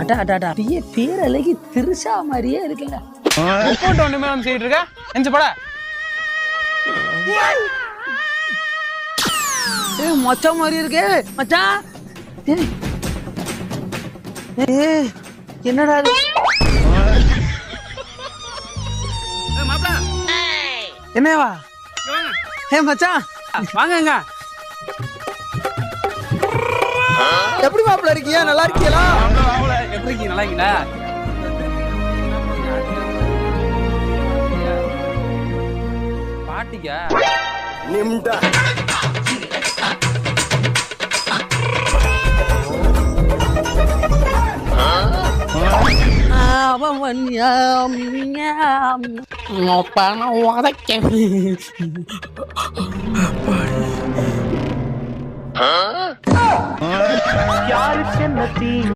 அடா அடாடா பேரழகி திருஷா மாதிரியே இருக்குங்க. போட்டோ ஒண்ணுமே வந்து செய்யிட்டு இருக்க எஞ்சு பட மச்சான் மாதிரி இருக்கே மச்சான். என்னடா என்னவா மச்சான் வாங்க. எப்படி மாப்பிள்ள இருக்கீங்க? நல்லா இருக்கீங்களா? எப்படி இருக்கீங்க? நல்லா இருக்கீங்களா? பாட்டிக்கா நிம்டா யாருக்கு என்ன